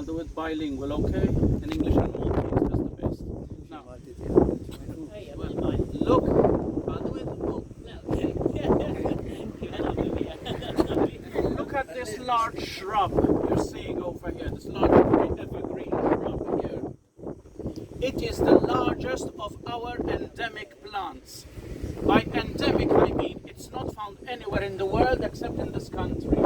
do it bilingual, okay? In English and Maltese, that's the best. Now, look, I'll do it. Look at this large shrub you're seeing over here, this large evergreen shrub here. It is the largest of our endemic plants. By endemic, I mean it's not found anywhere in the world except in this country.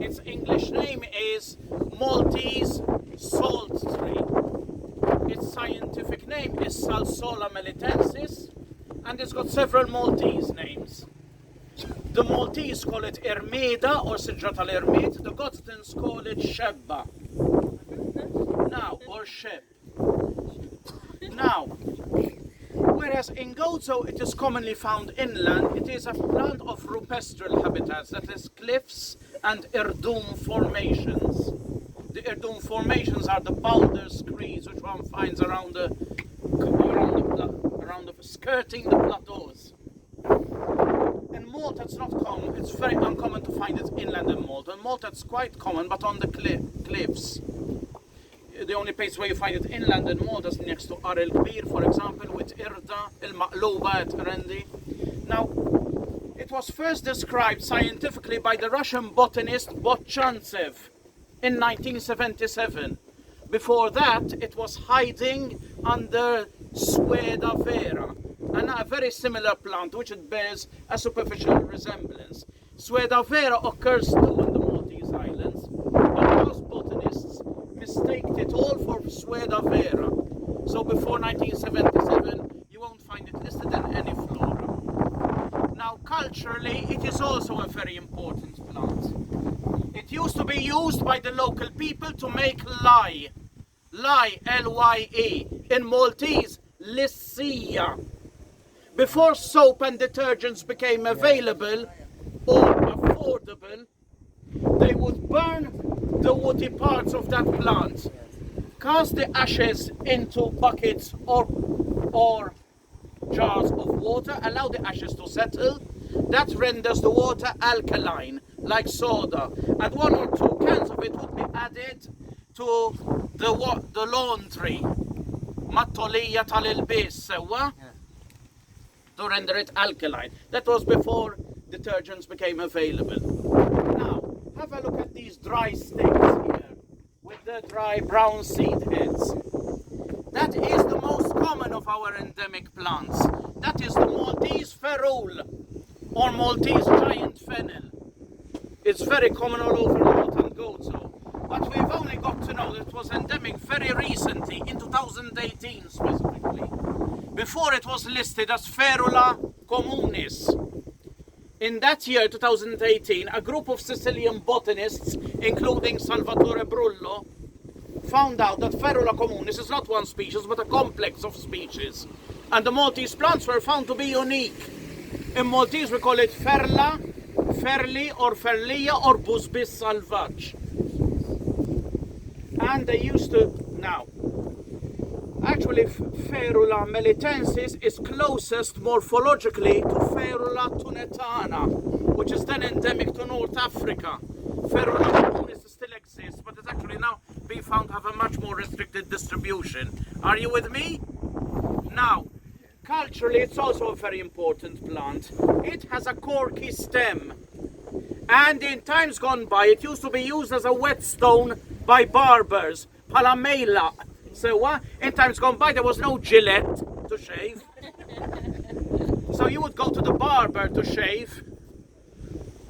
Its English name is Maltese salt tree. Its scientific name is Salsola melitensis, and it's got several Maltese names. The Maltese call it Ermeda or Sidrat al-Ermid. The Gotans call it Shebba. Now, or Sheb. Now, whereas in Gozo it is commonly found inland, it is a plant of rupestral habitats, that is cliffs and Erdum formations. The Erdum formations are the boulder screeds which one finds skirting the plateaus. In Malta it's not common, it's very uncommon to find it inland in Malta. In Malta it's quite common, but on the cliffs. The only place where you find it inland in Malta is next to Ar el-Kbir, for example, with Irda, el-Maqluba at Rendi. Now, it was first described scientifically by the Russian botanist Botchantsev in 1977. Before that, it was hiding under Sueda vera, and a very similar plant, which it bears a superficial resemblance. Sueda vera occurs too in the Maltese Islands, but most botanists mistaked it all for Sueda vera. So before 1977, you won't find it listed in any flora. Now, culturally, it is also a very important plant. It used to be used by the local people to make lye, L-Y-E, in Maltese, lissia. Before soap and detergents became available or affordable, they would burn the woody parts of that plant, cast the ashes into buckets or jars of water, allow the ashes to settle. That renders the water alkaline, like soda, and 1 or 2 cans of it would be added to the laundry, mattolija tal-ilbis sewa, to render it alkaline. That was before detergents became available. Now, have a look at these dry sticks here, with the dry brown seed heads. That is the most common of our endemic plants. That is the Maltese ferule, or Maltese giant fennel. It's very common all over Malta and Gozo. But we've only got to know that it was endemic very recently, in 2018 specifically. Before it was listed as Ferula communis. In that year, 2018, a group of Sicilian botanists, including Salvatore Brullo, found out that Ferula communis is not one species, but a complex of species. And the Maltese plants were found to be unique. In Maltese, we call it Ferla, Ferli, or Ferlia, or Busbis salvage. And they used to, now, actually Ferula melitensis is closest morphologically to Ferula tunetana, which is then endemic to North Africa. Ferula communis still exists, but it's actually now being found to have a much more restricted distribution. Are you with me? Now, culturally it's also a very important plant. It has a corky stem, and in times gone by it used to be used as a whetstone by barbers, palamela. So in times gone by there was no Gillette to shave. So you would go to the barber to shave,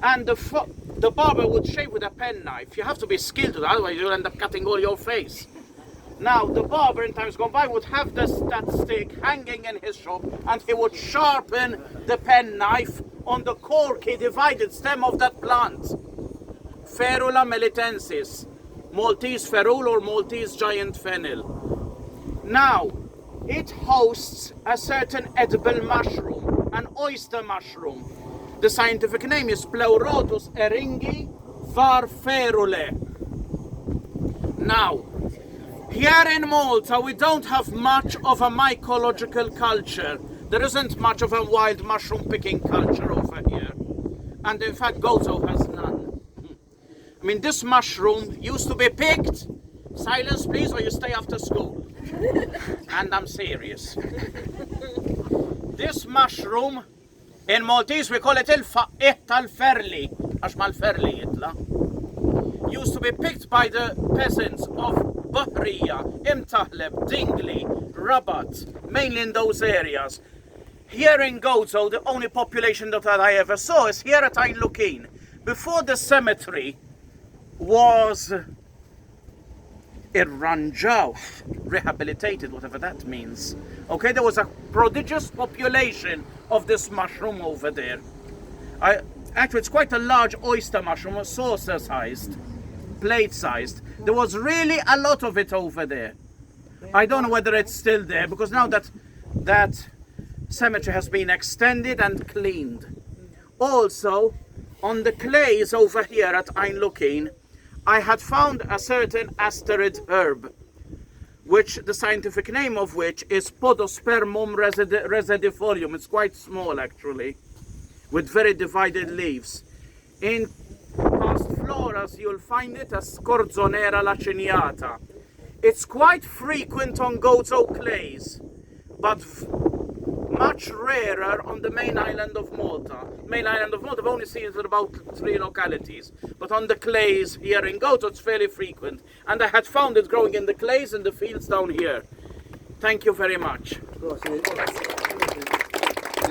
and the barber would shave with a penknife. You have to be skilled with that, otherwise you'll end up cutting all your face. Now the barber in times gone by would have that stick hanging in his shop, and he would sharpen the penknife on the corky divided stem of that plant. Ferula melitensis. Maltese ferule or Maltese giant fennel. Now, it hosts a certain edible mushroom, an oyster mushroom. The scientific name is Pleurotus eringi var ferule. Now, here in Malta we don't have much of a mycological culture. There isn't much of a wild mushroom picking culture over here. And in fact Gozo has none. I mean, this mushroom used to be picked Silence, please, or you stay after school. And I'm serious. This mushroom, in Maltese we call it il-ferli, għax mal-ferli jitla. Used to be picked by the peasants of Bahriya, Imtahleb, Dingley, Rabat, mainly in those areas. Here in Gozo, the only population that I ever saw is here at Ain Lukin. Before the cemetery was Irranjau, rehabilitated, whatever that means. Okay, there was a prodigious population of this mushroom over there. Actually, it's quite a large oyster mushroom, saucer-sized, plate-sized. There was really a lot of it over there. I don't know whether it's still there, because now that cemetery has been extended and cleaned. Also, on the clays over here at Ain Lukin, I had found a certain asterid herb, which the scientific name of which is Podospermum residifolium. It's quite small actually, with very divided leaves. In past floras you'll find it as Scorzonera laciniata. It's quite frequent on Gozo clays, but much rarer on the main island of Malta. Main island of Malta, I've only seen it in about 3 localities. But on the clays here in Gozo, it's fairly frequent. And I had found it growing in the clays in the fields down here. Thank you very much.